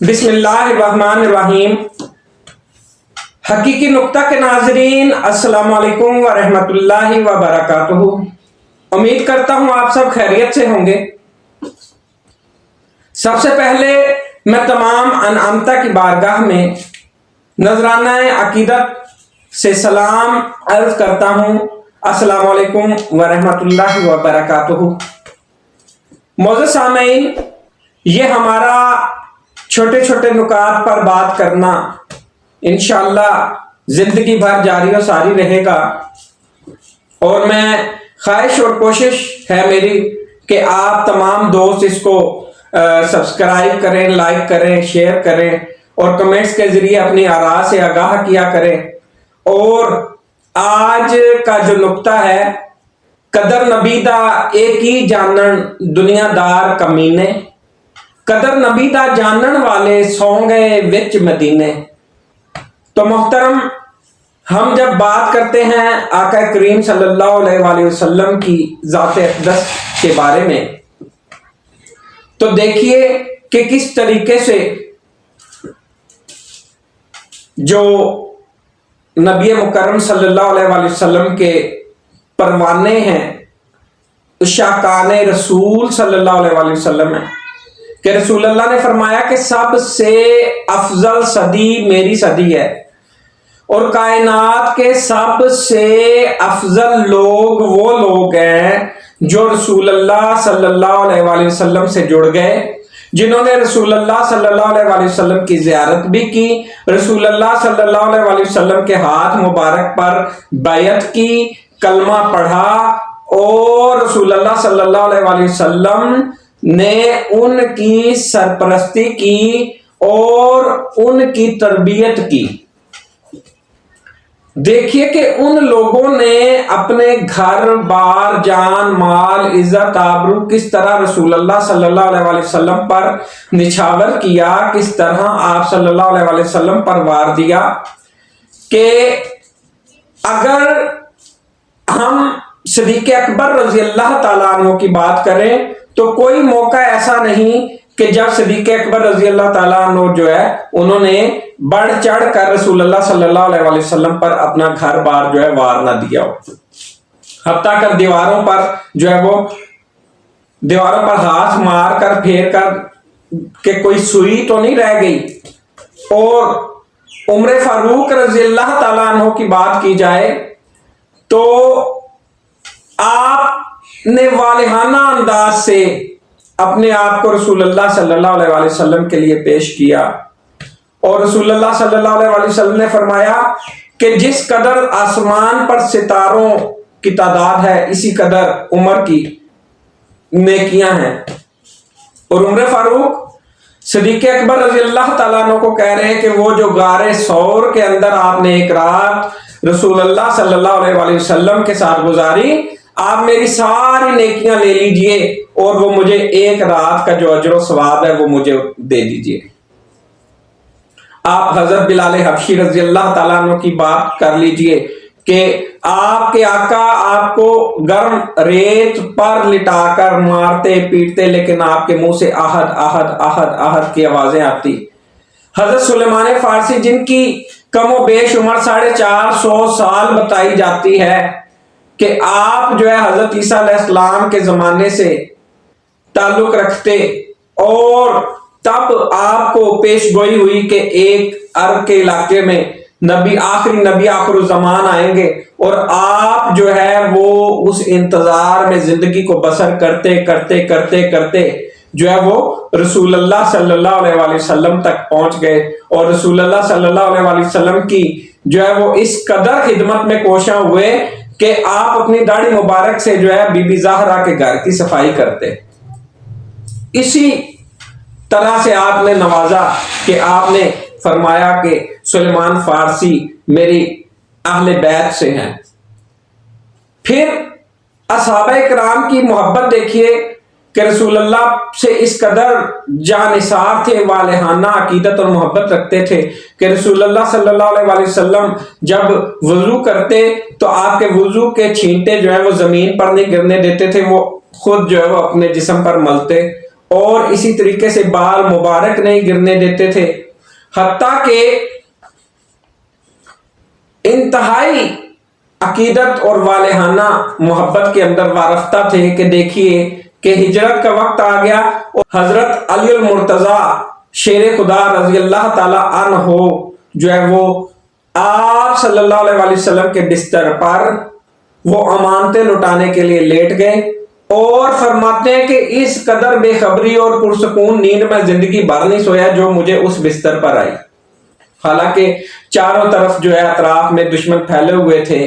بسم اللہ الرحمن الرحیم۔ حقیقی نقطہ کے ناظرین، السلام علیکم ورحمۃ اللہ وبرکاتہ۔ امید کرتا ہوں آپ سب خیریت سے ہوں گے۔ سب سے پہلے میں تمام انعامتہ کی بارگاہ میں نذرانہ عقیدت سے سلام عرض کرتا ہوں۔ السلام علیکم ورحمۃ اللہ وبرکاتہ۔ معزز سامعین، یہ ہمارا چھوٹے چھوٹے نکات پر بات کرنا انشاءاللہ زندگی بھر جاری و ساری رہے گا، اور میں خواہش اور کوشش ہے میری کہ آپ تمام دوست اس کو سبسکرائب کریں، لائک کریں، شیئر کریں اور کمنٹس کے ذریعے اپنی آراء سے آگاہ کیا کریں۔ اور آج کا جو نقطہ ہے، قدر نبی دا ایک ہی جانن دنیا دار کمینے، قدر نبی دا جانن والے سوں گئے وچ مدینے۔ تو محترم، ہم جب بات کرتے ہیں آقا کریم صلی اللہ علیہ وآلہ وسلم کی ذات اقدس کے بارے میں، تو دیکھیے کہ کس طریقے سے جو نبی مکرم صلی اللہ علیہ وآلہ وسلم کے پروانے ہیں، شاکان رسول صلی اللہ علیہ وآلہ وسلم ہیں، کہ رسول اللہ نے فرمایا کہ سب سے افضل صدی میری صدی ہے، اور کائنات کے سب سے افضل لوگ وہ لوگ ہیں جو رسول اللہ صلی اللہ علیہ وآلہ وسلم سے جڑ گئے، جنہوں نے رسول اللہ صلی اللہ علیہ وآلہ وسلم کی زیارت بھی کی، رسول اللہ صلی اللہ علیہ وآلہ وسلم کے ہاتھ مبارک پر بیعت کی، کلمہ پڑھا، اور رسول اللہ صلی اللہ علیہ وآلہ وسلم نے ان کی سرپرستی کی اور ان کی تربیت کی۔ دیکھیے کہ ان لوگوں نے اپنے گھر بار، جان مال، عزت آبرو کس طرح رسول اللہ صلی اللہ علیہ وآلہ وسلم پر نچھاور کیا، کس طرح آپ صلی اللہ علیہ وآلہ وسلم پر وار دیا، کہ اگر ہم صدیق اکبر رضی اللہ تعالیٰ عنہ کی بات کریں تو کوئی موقع ایسا نہیں کہ جب صدیق اکبر رضی اللہ تعالیٰ عنہ جو ہے انہوں نے بڑھ چڑھ کر رسول اللہ صلی اللہ علیہ وآلہ وسلم پر اپنا گھر بار جو ہے وار نہ دیا ہو، حتیٰ کر دیواروں پر جو ہے وہ دیواروں پر ہاتھ مار کر پھیر کر کہ کوئی سوئی تو نہیں رہ گئی۔ اور عمر فاروق رضی اللہ تعالیٰ عنہ کی بات کی جائے تو آپ نے والہانہ انداز سے اپنے آپ کو رسول اللہ صلی اللہ علیہ وآلہ وسلم کے لیے پیش کیا، اور رسول اللہ صلی اللہ علیہ وآلہ وسلم نے فرمایا کہ جس قدر آسمان پر ستاروں کی تعداد ہے، اسی قدر عمر کی نیکیاں ہیں۔ اور عمر فاروق صدیق اکبر رضی اللہ تعالیٰ عنہ کو کہہ رہے ہیں کہ وہ جو غار ثور کے اندر آپ نے ایک رات رسول اللہ صلی اللہ علیہ وآلہ وسلم کے ساتھ گزاری، آپ میری ساری نیکیاں لے لیجئے اور وہ مجھے ایک رات کا جو اجر و ثواب ہے وہ مجھے دے دیجئے۔ آپ حضرت بلال حبشی رضی اللہ تعالیٰ عنہ کی بات کر لیجئے کہ آپ کے آقا آپ کو گرم ریت پر لٹا کر مارتے پیٹتے، لیکن آپ کے منہ سے احد احد احد احد کی آوازیں آتی۔ حضرت سلیمان فارسی جن کی کم و بیش عمر 450 سال بتائی جاتی ہے، کہ آپ جو ہے حضرت عیسیٰ علیہ السلام کے زمانے سے تعلق رکھتے، اور تب آپ کو پیش گوئی ہوئی کہ ایک عرب کے علاقے میں آخری نبی آخر الزمان آئیں گے، اور آپ جو ہے وہ اس انتظار میں زندگی کو بسر کرتے کرتے کرتے کرتے جو ہے وہ رسول اللہ صلی اللہ علیہ وآلہ وسلم تک پہنچ گئے، اور رسول اللہ صلی اللہ علیہ وآلہ وسلم کی جو ہے وہ اس قدر خدمت میں کوشاں ہوئے کہ آپ اپنی داڑھی مبارک سے جو ہے بی بی زہرا کے گھر کی صفائی کرتے۔ اسی طرح سے آپ نے نوازا کہ آپ نے فرمایا کہ سلیمان فارسی میری اہل بیت سے ہیں۔ پھر اصحابہ کرام کی محبت دیکھیے کہ رسول اللہ سے اس قدر جانثار تھے، والہانہ عقیدت اور محبت رکھتے تھے کہ رسول اللہ صلی اللہ علیہ وآلہ وسلم جب وضو کرتے تو آپ کے وضو کے چھینٹے جو ہیں وہ زمین پر نہیں گرنے دیتے تھے، وہ خود جو ہے وہ اپنے جسم پر ملتے اور اسی طریقے سے بال مبارک نہیں گرنے دیتے تھے، حتیٰ کہ انتہائی عقیدت اور والہانہ محبت کے اندر وارفتہ تھے کہ دیکھیے کہ ہجرت کا وقت آ گیا اور حضرت علی المرتضیٰ شیر خدا رضی اللہ تعالی عنہ جو ہے وہ آپ صلی اللہ علیہ وسلم کے بستر پر وہ امانتیں لٹانے کے لیے لیٹ گئے اور فرماتے ہیں کہ اس قدر بے خبری اور پرسکون نیند میں زندگی بھر نہیں سویا جو مجھے اس بستر پر آئی۔ حالانکہ چاروں طرف جو ہے اطراف میں دشمن پھیلے ہوئے تھے۔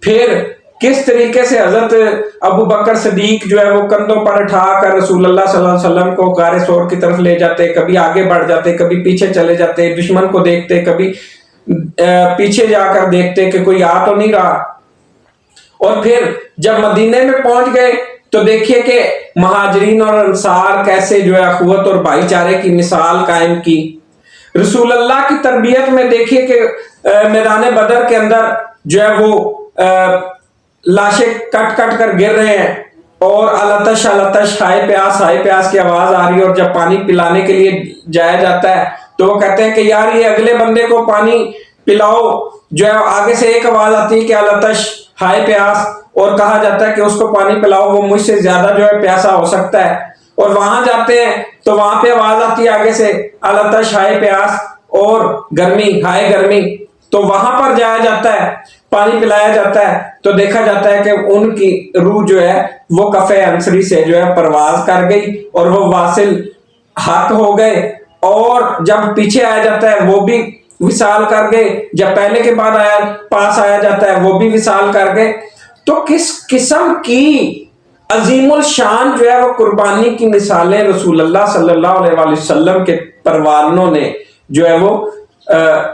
پھر کس طریقے سے حضرت ابو بکر صدیق جو ہے وہ کندھوں پر اٹھا کر رسول اللہ صلی اللہ علیہ وسلم کو غار ثور کی طرف لے جاتے، کبھی آگے بڑھ جاتے، کبھی پیچھے چلے جاتے، دشمن کو دیکھتے، کبھی پیچھے جا کر دیکھتے کہ کوئی آ تو نہیں رہا۔ اور پھر جب مدینے میں پہنچ گئے تو دیکھیے کہ مہاجرین اور انصار کیسے جو ہے اخوت اور بھائی چارے کی مثال قائم کی۔ رسول اللہ کی تربیت میں دیکھیے کہ میدان بدر کے اندر جو ہے وہ لاشیں کٹ کٹ کر گر رہے ہیں اور التش التش ہائے پیاس کی آواز آ رہی ہے، اور جب پانی پلانے کے لیے جایا جاتا ہے تو وہ کہتے ہیں کہ یار یہ اگلے بندے کو پانی پلاؤ، جو ہے آگے سے ایک آواز آتی ہے کہ التش ہائے پیاس، اور کہا جاتا ہے کہ اس کو پانی پلاؤ، وہ مجھ سے زیادہ جو ہے پیاسا ہو سکتا ہے، اور وہاں جاتے ہیں تو وہاں پہ آواز آتی ہے آگے سے التش ہائے پیاس اور گرمی ہائے گرمی، تو وہاں پر جایا جاتا ہے، پانی پلایا جاتا ہے، تو دیکھا جاتا ہے کہ ان کی روح جو ہے وہ کف عنصری سے جو ہے پرواز کر گئی اور وہ واصل حق ہو گئے، اور جب پیچھے آیا جاتا ہے وہ بھی وصال کر گئے، جب پہلے کے بعد پاس آیا جاتا ہے وہ بھی وصال کر گئے۔ تو کس قسم کی عظیم الشان جو ہے وہ قربانی کی مثالیں رسول اللہ صلی اللہ علیہ وسلم کے پروانوں نے جو ہے وہ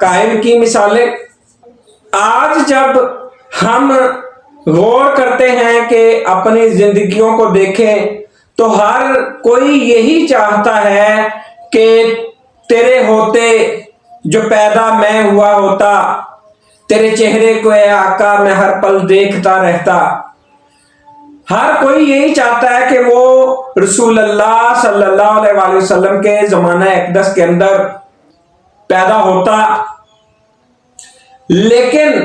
قائم کی مثالیں۔ آج جب ہم غور کرتے ہیں کہ اپنی زندگیوں کو دیکھیں تو ہر کوئی یہی چاہتا ہے کہ تیرے ہوتے جو پیدا میں ہوا ہوتا، تیرے چہرے کو اے آقا میں ہر پل دیکھتا رہتا۔ ہر کوئی یہی چاہتا ہے کہ وہ رسول اللہ صلی اللہ علیہ وسلم کے زمانہ اقدس کے اندر پیدا ہوتا، لیکن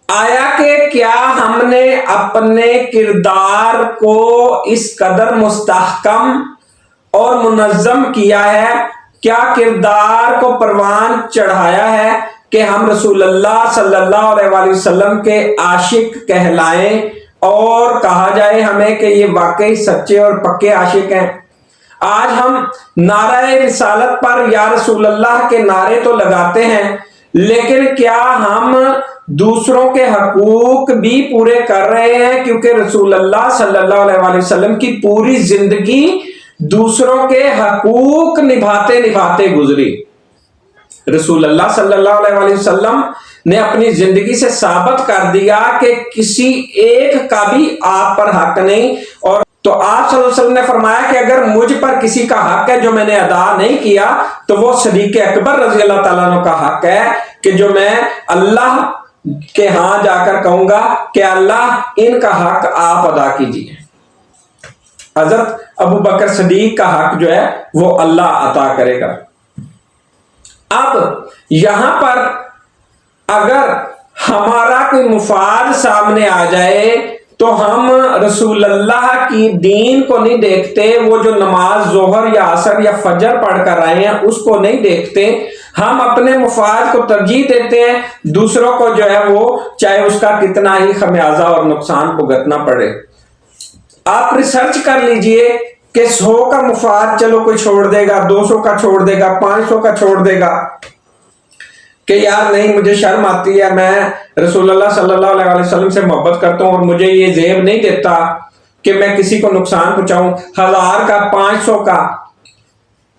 آیا کہ کیا ہم نے اپنے کردار کو اس قدر مستحکم اور منظم کیا ہے، کیا کردار کو پروان چڑھایا ہے کہ ہم رسول اللہ صلی اللہ علیہ وسلم کے عاشق کہلائیں اور کہا جائے ہمیں کہ یہ واقعی سچے اور پکے عاشق ہیں؟ آج ہم نعرہ رسالت پر یا رسول اللہ کے نعرے تو لگاتے ہیں، لیکن کیا ہم دوسروں کے حقوق بھی پورے کر رہے ہیں؟ کیونکہ رسول اللہ صلی اللہ علیہ وسلم کی پوری زندگی دوسروں کے حقوق نبھاتے نبھاتے گزری۔ رسول اللہ صلی اللہ علیہ وسلم نے اپنی زندگی سے ثابت کر دیا کہ کسی ایک کا بھی آپ پر حق نہیں، اور تو آپ صلی اللہ علیہ وسلم نے فرمایا کہ اگر مجھ پر کسی کا حق ہے جو میں نے ادا نہیں کیا تو وہ صدیق اکبر رضی اللہ تعالیٰ عنہ کا حق ہے کہ جو میں اللہ کے ہاں جا کر کہوں گا کہ اللہ ان کا حق آپ ادا کیجیے۔ حضرت ابو بکر صدیق کا حق جو ہے وہ اللہ عطا کرے گا۔ اب یہاں پر اگر ہمارا کوئی مفاد سامنے آ جائے تو ہم رسول اللہ کی دین کو نہیں دیکھتے، وہ جو نماز ظہر یا عصر یا فجر پڑھ کر آئے ہیں اس کو نہیں دیکھتے، ہم اپنے مفاد کو ترجیح دیتے ہیں، دوسروں کو جو ہے وہ چاہے اس کا کتنا ہی خمیازہ اور نقصان بھگتنا پڑے۔ آپ ریسرچ کر لیجئے کہ 100 کا مفاد چلو کوئی چھوڑ دے گا، 200 کا چھوڑ دے گا، 500 کا چھوڑ دے گا کہ یار نہیں مجھے شرم آتی ہے، میں رسول اللہ صلی اللہ علیہ وسلم سے محبت کرتا ہوں اور مجھے یہ زیب نہیں دیتا کہ میں کسی کو نقصان پہنچاؤں۔ 1000 کا، 500 کا،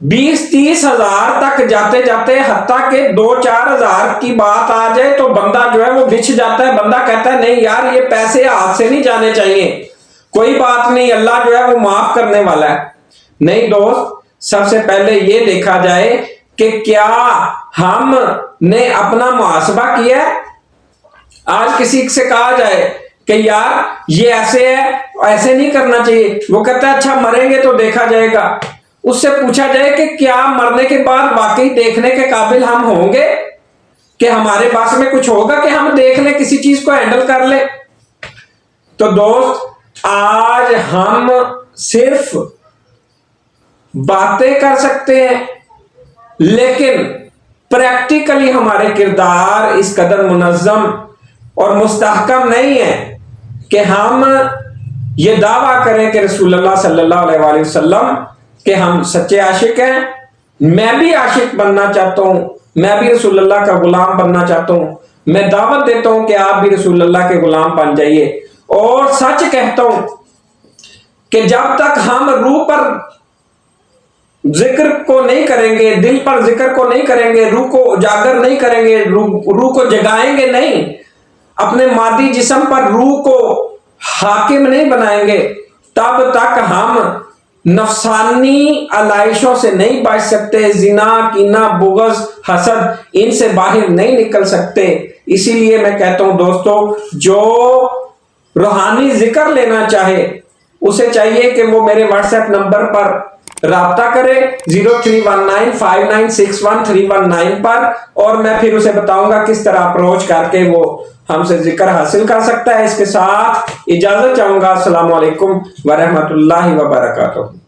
20-30 ہزار تک جاتے جاتے حتیٰ کہ 2-4 ہزار کی بات آ جائے تو بندہ جو ہے وہ بچھ جاتا ہے، بندہ کہتا ہے نہیں یار یہ پیسے ہاتھ سے نہیں جانے چاہیے، کوئی بات نہیں اللہ جو ہے وہ معاف کرنے والا ہے۔ نہیں دوست، سب سے پہلے یہ دیکھا جائے کہ کیا ہم نے اپنا محاسبہ کیا ہے۔ آج کسی سے کہا جائے کہ یار یہ ایسے ہے، ایسے نہیں کرنا چاہیے. وہ کہتا ہے اچھا مریں گے تو دیکھا جائے گا. اس سے پوچھا جائے کہ کیا مرنے کے بعد واقعی دیکھنے کے قابل ہم ہوں گے کہ ہمارے پاس میں کچھ ہوگا کہ ہم دیکھ لیں، کسی چیز کو ہینڈل کر لیں؟ تو دوست آج ہم صرف باتیں کر سکتے ہیں، لیکن پریکٹیکلی ہمارے کردار اس قدر منظم اور مستحکم نہیں ہے کہ ہم یہ دعویٰ کریں کہ رسول اللہ صلی اللہ علیہ وآلہ وسلم کہ ہم سچے عاشق ہیں. میں بھی عاشق بننا چاہتا ہوں، میں بھی رسول اللہ کا غلام بننا چاہتا ہوں. میں دعوت دیتا ہوں کہ آپ بھی رسول اللہ کے غلام بن جائیے. اور سچ کہتا ہوں کہ جب تک ہم روح پر ذکر کو نہیں کریں گے، دل پر ذکر کو نہیں کریں گے، روح کو اجاگر نہیں کریں گے، روح کو جگائیں گے نہیں، اپنے مادی جسم پر روح کو حاکم نہیں بنائیں گے، تب تک ہم نفسانی علائشوں سے نہیں بچ سکتے. زنا، کینہ، بغض، حسد، ان سے باہر نہیں نکل سکتے. اسی لیے میں کہتا ہوں دوستو، جو روحانی ذکر لینا چاہے اسے چاہیے کہ وہ میرے واٹس ایپ نمبر پر رابطہ کرے 031959613119 پر، اور میں پھر اسے بتاؤں گا کس طرح اپروچ کر کے وہ ہم سے ذکر حاصل کر سکتا ہے. اس کے ساتھ اجازت چاہوں گا. السلام علیکم ورحمۃ اللہ وبرکاتہ.